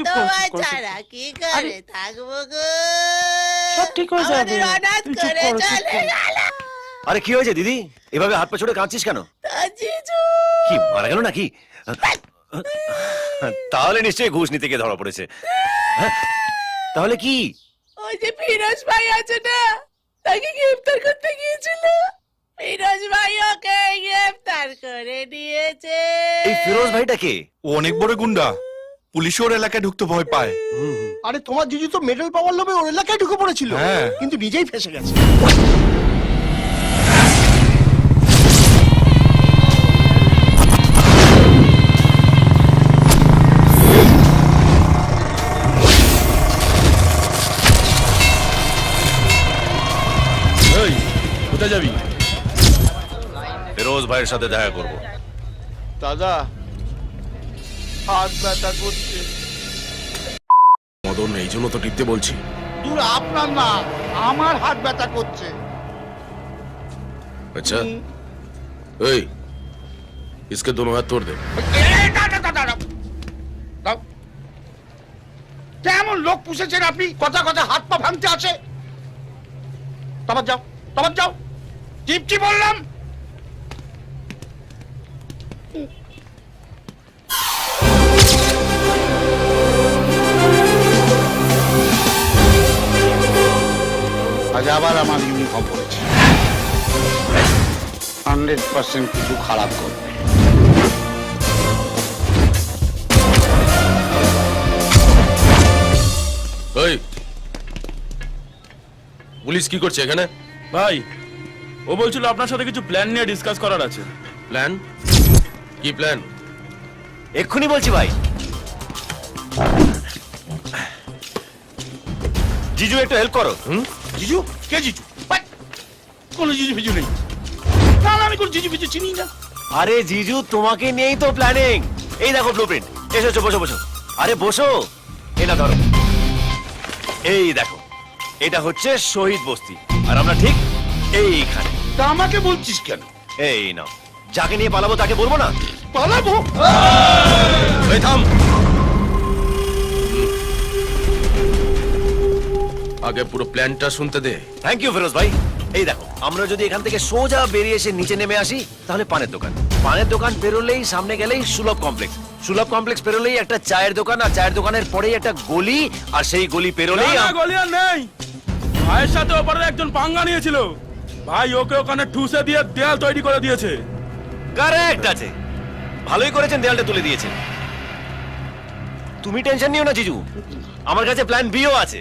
তোমার ছাড়া কি করে থাকবো গো? সব ঠিক হয়ে যাবে। আমাদের অনাথ তুই চুপ করে কর, চুপ চলে কর। গেল। আরে কি হয়েছে দিদি, এভাবে হাত পা ছড়ে কাঁদছিস কেন? তা জিজু কি মারা গেল নাকি? তাহলে নিশ্চয়ই ঘুষ নিতে গিয়ে ধরা পড়েছে। হ্যাঁ? তাহলে কি? ওই যে ফিরোজ ভাই আছে না, তাকে গ্রেফতার করতে গিয়েছিল। ফিরোজ ভাই ওকে গ্রেফতার করে নিয়েছে। এই ফিরোজ ভাইটা কে? ও অনেক বড় গুন্ডা, পুলিশ ওর এলাকায় ঢুকতে ভয় পায়। আরে তোমার জিজু তো মেডেল পাওয়ার লোভে ওর এলাকায় ঢুকে পড়েছিল, হ্যাঁ। কিন্তু নিজেই ফেসে গেছে। এই কোথায় যাবি? ফিরোজ ভাইয়ের সাথে দেখা করব। দাদা হাত ব্যথা করছে। মদন এই জন্য তো টিপতে বলছি। দূর আপনার না, আমার হাত ব্যথা করছে। अच्छा এই इसके दोनों हाथ तोड़ दे। কেমন লোক পুষেছেন আপনি? কথা কথা হাত পা ভাঙতে আছে। তারপর যাও, তারপর যাও। টিপটি বললাম। আজ আবার আমার ইউনিফর্ম পড়েছে। 100% কিছু খারাপ করবে। এই পুলিশ কি করছে এখানে? ভাই ও বলছিল আপনার সাথে কিছু প্ল্যান নিয়ে ডিসকাস করার আছে। প্ল্যান? কি প্ল্যান? এক্ষুনি বলছি ভাই। জিজু একটু হেল্প করো। জিজু? কে জিজু? কোনো জিজু ফিজু নেই। না আমি কোনো জিজু ফিজু চিনি না। আরে জিজু তোমাকে নিয়েই তো প্ল্যানিং। এই দেখো ব্লুপ্রিন্ট। এসেছো, বসো বসো। আরে বসো। এটা ধরো। এই দেখো, এটা হচ্ছে শহীদ বস্তি, আর আমরা ঠিক এইখানে। তা আমাকে বলছিস কেন? এই নাও, যাকে নিয়ে পালাবো তাকে বলবো না? পালাবো? এই থাম। আগে পুরো প্ল্যানটা শুনতে দে। থ্যাংক ইউ ফিরোজ ভাই। এই দেখো, আমরা যদি এখান থেকে সোজা বেরিয়ে এসে নিচে নেমে আসি, তাহলে পানের দোকান। পানের দোকান পেরোলেই সামনে গেলেই সুলভ কমপ্লেক্স। সুলভ কমপ্লেক্স পেরোলেই একটা চায়ের দোকান, আর চায়ের দোকানের পরেই একটা গলি, আর সেই গলি পেরোলেই গলি আর নেই। ভাইয়ের সাথে ওপারে একজন পাঙ্গা নিয়েছিল, ভাই ওকে ওখানে ঠুসে দিয়ে দেয়াল তৈরি করে দিয়েছে। কারেক্ট আছে। ভালোই করেছেন, দেয়ালটা তুলে দিয়েছেন। তুমি টেনশন নিও না জিজু, আমার কাছে প্ল্যান বিও আছে।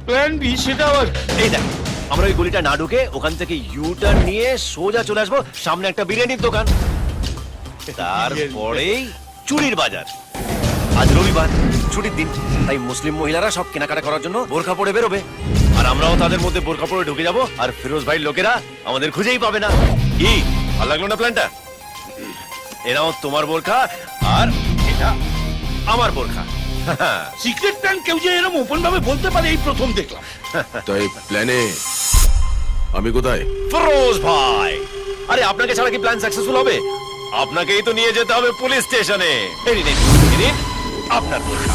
Plan B? সেটা আবার? এই দেখো, আমরা ওই গলিটা না ঢুকে ওখান থেকে ইউ টার্ন নিয়ে সোজা চলে আসবো সামনে একটা বিরিয়ানির দোকান, তারপরেই চুরির বাজার। আজ রবিবার, ছুটির দিন, তাই মুসলিম মহিলারা সব কেনাকাটা করার জন্য বোরখা পরে বেরোবে, আর আমরাও তাদের মধ্যে বোরখা পরে ঢুকে যাব, আর ফিরোজ ভাই লোকেরা আমাদের খুঁজেই পাবে না। কি ভালো লাগলো না প্ল্যানটা? এরাও তোমার বোরখা, আর এটা আমার বোরখা। সিক্রেট প্ল্যান কেউ যে এরকম ওপেন ভাবে বলতে পারে এই প্রথম দেখলাম। তাই প্ল্যানে আমি কোথায়? ফিরোজ ভাই, আরে আপনাকে ছাড়া কি প্ল্যান সাকসেসফুল হবে? আপনাকেই তো নিয়ে যেতে হবে পুলিশ স্টেশনে। এই নিন, এই নিন আপনার বোরখা।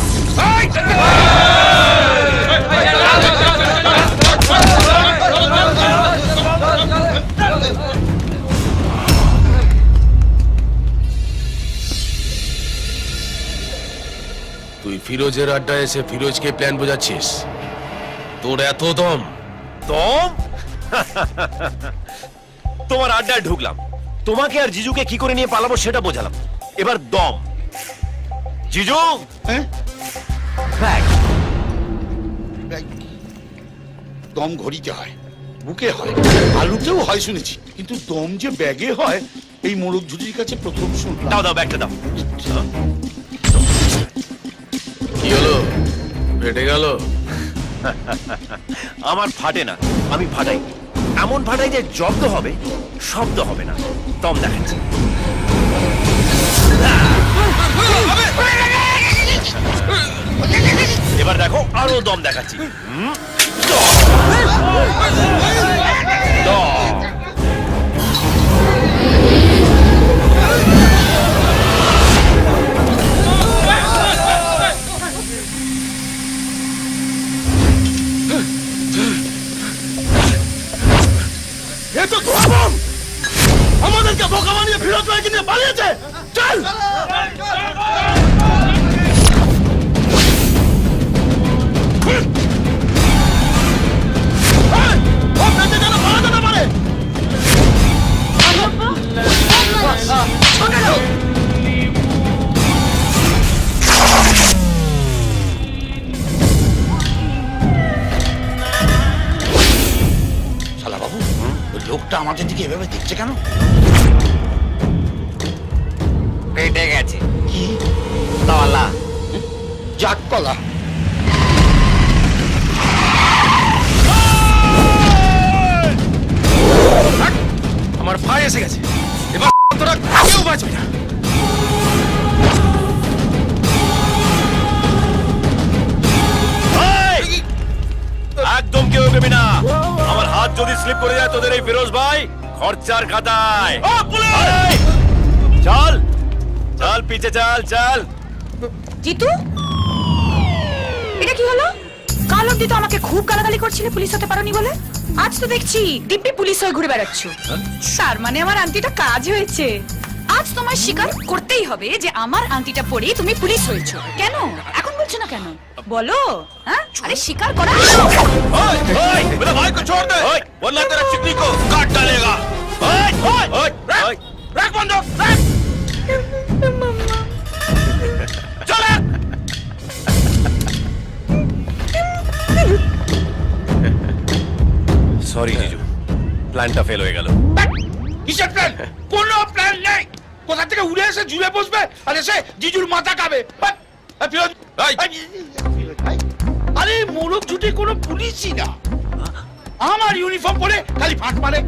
তুই ফিরোজের আড্ডায় এসে ফিরোজকে প্ল্যান বোঝাচ্ছিস? তোর এত দম? দম? তোমার আড্ডায় ঢুকলাম, তোমাকে আর জিজুকে কি করে নিয়ে পালাবো সেটা বোঝালাম, এবার দম। জিজু, হ্যাঁ? ব্যাগ। দম ঘড়িতে হয়, বুকে হয়, আলুতেও হয় শুনেছি, কিন্তু দম যে ব্যাগে হয় এই মোরগ ঝুড়ির কাছে প্রথম শুনলাম। দাও দাও, ব্যাগটা দাও। কি হলো? ফেটে গেল? আমার ফাটে না, আমি ফাটাই। এমন ফাটাই যে জব্দ হবে, শব্দ হবে না। দম দেখাচ্ছি। এবার দেখো, আরো দম দেখাচ্ছি। দম। নিয়ে পালিয়েছে। চল ও বেঁচে গেল, পালাতে না পারে। শালা বাবু, ওই লোকটা আমাদের দিকে এভাবে দেখছে কেন? পেটে গেছে কি তলা। জাত কলা? আমার ভাই এসে গেছে, এবার তোরা কেউ বাঁচবি না। এই! একদম কেউ এগোবি না। আমার হাত যদি স্লিপ করে যায় তোদের এই ফিরোজ ভাই খরচার খাতায়। এই! চল চল, পিছে চল চল। জিতু, এটা কি হলো? কাল অব্দি তো আমাকে খুব গালাগালি করছিলে পুলিশ হতে পারোনি বলে। আজ তো দেখছি দিব্যি পুলিশ হয়ে ঘুরে বেড়াচ্ছ। তার মানে আমার আন্টিটা কাজ হয়েছে। আজ তোমার স্বীকার করতেই হবে যে আমার আন্টিটা পরে তুমি পুলিশ হয়েছো। কেন এখন বলছো না কেন? বলো। হ্যাঁ, আরে স্বীকার করো। ओए, ओए, मेरे भाई को छोड़ दे। ओए, वरना तेरा चिकनी को काट डालेगा। ओए, ओए, ओए, ओए, रख बंदूक, रख। चल। সরি জিজু, প্ল্যানটা ফেল হয়ে গেল। কিসের প্ল্যান? কোনো প্ল্যান নেই। কোথা থেকে উড়ে এসে ঝুলে বসবে আর এসে জিজুর মাথা খাবে। ফিরোজ, আরে মোরগ ঝুটি কোনো পুলিশই না। আমার ইউনিফর্ম পরে খালি ফাঁক মারে।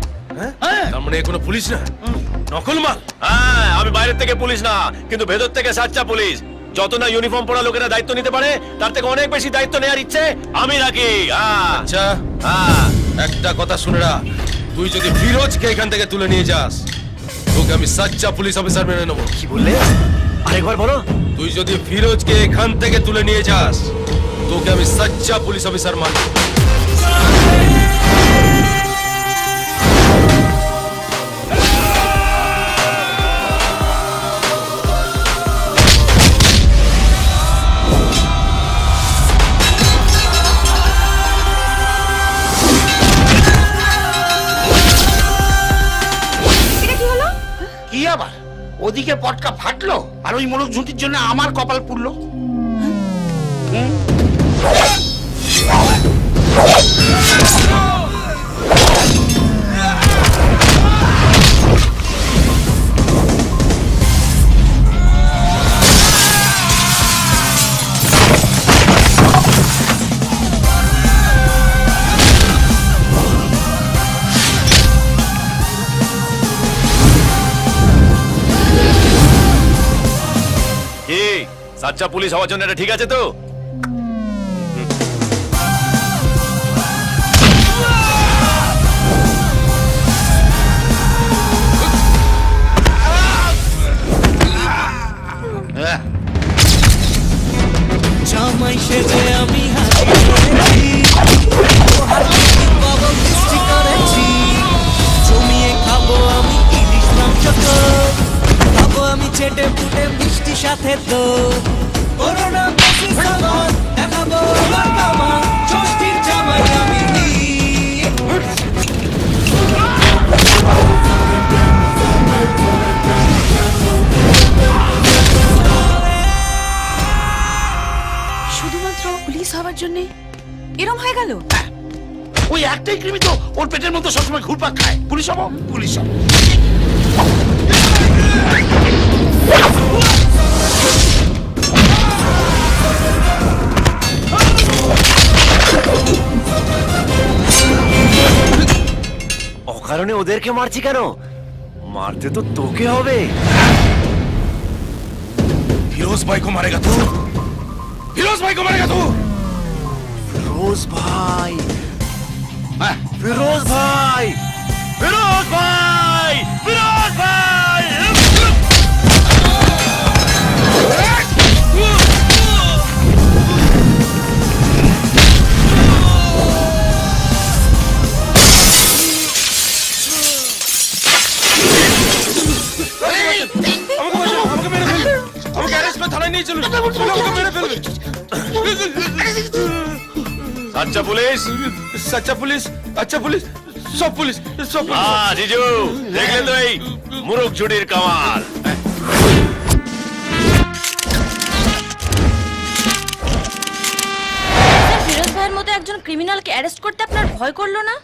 হ্যাঁ, তার মানে এ কোনো পুলিশ না, নকল মাল। হ্যাঁ, আমি বাইরের থেকে পুলিশ না, কিন্তু ভেতর থেকে সাচ্চা পুলিশ। যত না ইউনিফর্ম পরা লোকেরা দায়িত্ব নিতে পারে, তার থেকে অনেক বেশি দায়িত্ব নেওয়ার ইচ্ছে আমি রাখি। আচ্ছা, হ্যাঁ। একটা কথা শুনে রাখ, তুই যদি ফিরোজকে এখান থেকে তুলে নিয়ে যাস, তোকে আমি সাচ্চা পুলিশ অফিসার মেনে নেবো। কি বললে? আরেকবার বলো। তুই যদি ফিরোজকে এখান থেকে তুলে নিয়ে যাস, তোকে আমি সাচ্চা পুলিশ অফিসার মানব। এটা কি হলো? কি আবার? ওদিকে পটকা ফাটলো আর ওই মোরগ ঝুঁটির জন্য আমার কপাল পুড়লো। কি সাচ্চা পুলিশ হওয়ার জন্য এটা ঠিক আছে তো? জামাই সেজে আমি হাজির হয়েছি, বাবা মিষ্টি করেছি, জমিয়ে খাবো আমি ইলিশ মাংস তো, খাবো আমি চেটে পুটে মিষ্টি সাথে তো, করোনা বেশি সামান দেখাবো আমার মামা, ষষ্ঠীর জামাই আমি। শুধুমাত্র পুলিশ হওয়ার জন্য এরম হয়ে গেল? ওই একটাই কৃমি তো ওর পেটের মধ্যে সবসময় ঘুরপাক খায়। পুলিশ হবো, পুলিশ হবো। অকারণে ওদেরকে মারছি কেন? মারতে তো তোকে হবে। ফিরোজ ভাই को मारेगा तू? फिरोज भाई को मारेगा तू? ফিরোজ ভাই, হ্যাঁ, ফিরোজ ভাই, ফিরোজ ভাই, ফিরোজ ভাই। থানায় নিয়ে চলুন, ওকে মেরে ফেলবে। আচ্ছা পুলিশ, সাচ্চা পুলিশ, আচ্ছা পুলিশ, সব পুলিশ, সব পুলিশ। জিজু দেখলে তো এই মুরগ ঝুড়ির কামাল। ফিরোজ ভাইয়ের মতো একজন ক্রিমিনালকে অ্যারেস্ট করতে আপনার ভয় করলো না?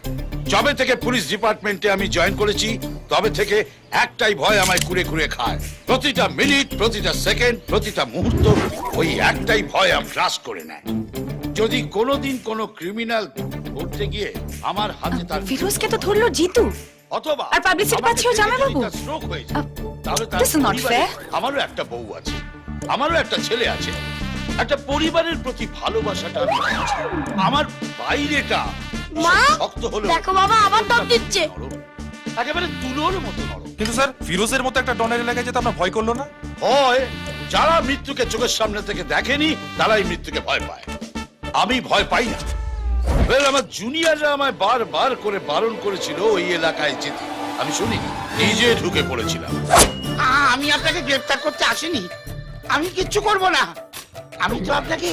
যবে থেকে পুলিশ ডিপার্টমেন্টে আমি জয়েন করেছি তবে থেকে একটাই ভয় আমায় কুড়ে কুড়ে খায়। প্রতিটা মিনিট, প্রতিটা সেকেন্ড, প্রতিটা মুহূর্ত ওই একটাই ভয় আমি গ্রাস করে নেয়। যদি কোনোদিন কোনো ক্রিমিনাল ধরতে গিয়ে আমার হাতে তার ফিরোজকে তো ধরলো জিতু। অথবা আর publicity পাচ্ছেও জামাইবাবু। স্ট্রোক হয়েছে, তাহলে তার this is not পরিবারে fair. আমারও একটা বউ আছে, আমারও একটা ছেলে আছে, একটা পরিবারের প্রতি ভালোবাসাটা আমি পেয়েছি। আমার বাইরেটা মা, শক্ত হলেও দেখো বাবা, আবার দম দিচ্ছে। নরম, একেবারে তুলোর মতো নরম। কিন্তু স্যার ফিরোজের মতো একটা ডনের এলাকায় যেতে আপনার ভয় করলো না? ভয়, যারা মৃত্যুকে চোখের সামনে থেকে দেখেনি তারাই মৃত্যুকে ভয় পায়। আমি ভয় পাই না। আমার জুনিয়ররা আমায় বারবার করে বারণ করেছিল ওই এলাকায় যেতে, আমি শুনিনি, নিজে ঢুকে পড়েছিলাম। আমি আপনাকে গ্রেফতার করতে আসিনি, আমি কিচ্ছু করব না। আমি তো আপনাকে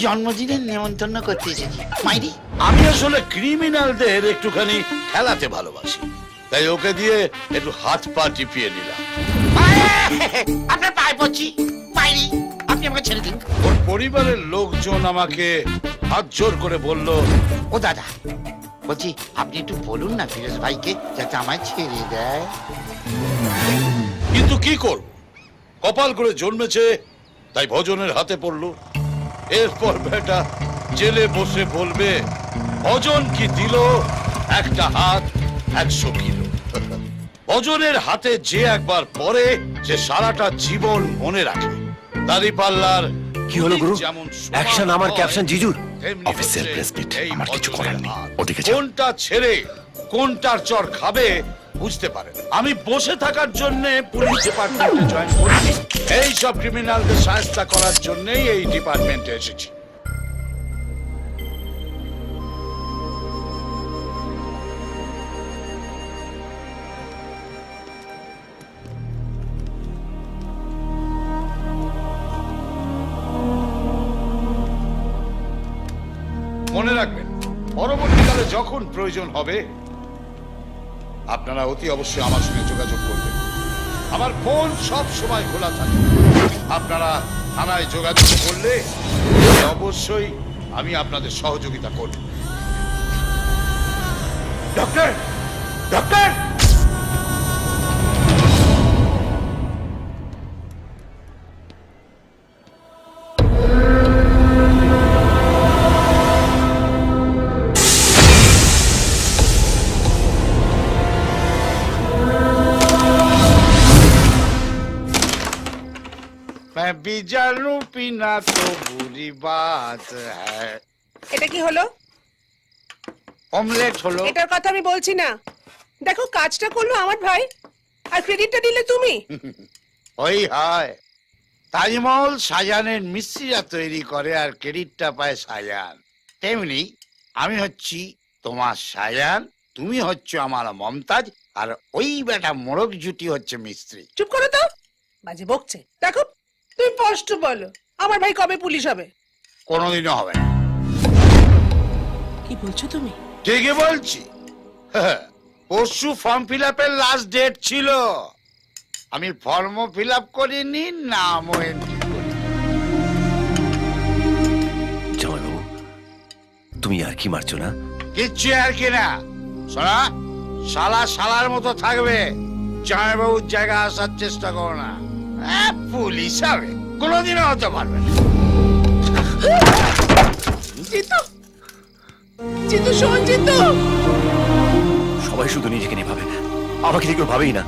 জন্মদিনের নেমন্তন্ন করতে এসেছি মাইরি। আমি আসলে ক্রিমিনালদের একটুখানি খেলাতে ভালোবাসি, তাই ওকে দিয়ে একটু হাত পা টিপিয়ে নিলাম। আপনার পায়ে পড়ছি মাইরি, আপনি আমাকে ছেড়ে দিন। ওর পরিবারের লোকজন আমাকে হাত জোর করে বলল, ও দাদা বলছি আপনি একটু বলুন না ফিরোজ ভাইকে যাতে আমায় ছেড়ে দেয়। কিন্তু কি করব, কপাল করে জন্মেছে তাই ভজনের হাতে পড়লো। এরপর বেটা জেলে বসে বলবে ভজন কি দিল, একটা হাত 100 কিলো। ভজনের হাতে যে একবার পড়ে সে সারাটা জীবন মনে রাখে। দাঁড়িপাল্লার কি হলো গুরু? যেমন সমান অ্যাকশন আমার হয়, ক্যাপশন জিজুর। তেমনি অফিসের হচ্ছে প্রেসমিট, এই আমার কিছু করার নেই। ভজনের হাত। ওদিকে যাও। কোনটা ছেড়ে কোনটার চর খাবে বুঝতে পারেন। আমি বসে থাকার জন্য পুলিশ ডিপার্টমেন্টে জয়েন করেছি। এই সব ক্রিমিনালদের সাহায্য করার জন্যই এই ডিপার্টমেন্টে এসেছি। মনে রাখবেন, পরবর্তীকালে যখন প্রয়োজন হবে আপনারা অতি অবশ্যই আমার সঙ্গে যোগাযোগ করবেন। আমার ফোন সব সময় খোলা থাকে। আপনারা থানায় যোগাযোগ করলে অবশ্যই আমি আপনাদের সহযোগিতা করব। ডক্টর, ডক্টর, मैं भी जानू पीना तो बुरी बात है। এটা কি হলো? অমলেট হলো। এটার কথা আমি বলছি না। দেখো কাজটা করলো আমার ভাই, আর ক্রেডিটটা দিলে তুমি। ওই হয়, তাজমহল শাহজাহানের মিস্ত্রিরা তৈরি করে আর ক্রেডিটটা পায় শাহজাহান। তেমনি আমি হচ্ছি তোমার শাহজাহান, তুমি হচ্ছে আমার মমতাজ, আর ওই বেটা মোরগ জুটি হচ্ছে মিস্ত্রি। চুপ করো তো, বাজে বকছে। দেখো তুমি স্পষ্ট বলো, আমার ভাই কবে পুলিশ হবে? কোনোদিনও হবে না। কি বলছো তুমি? ঠিকই বলছি। পরশু ফর্ম ফিল আপের লাস্ট ডেট ছিল, আমি ফর্মও ফিল আপ করিনি, নামও এন্ট্রি করিনি। জামাইবাবু, তুমি আর কি মারছো না? কিচ্ছু আর কি না। শোনা, শালা শালার মতো থাকবে, জামাইবাবুর জায়গা আসার চেষ্টা করো না। পুলিশ হবে কোনোদিনও হতে পারবে না। জিতু, জিতু শোন জিতু। সবাই শুধু নিজেকে নিয়ে ভাবে, আমাকে নিয়ে কেউ ভাবেই না।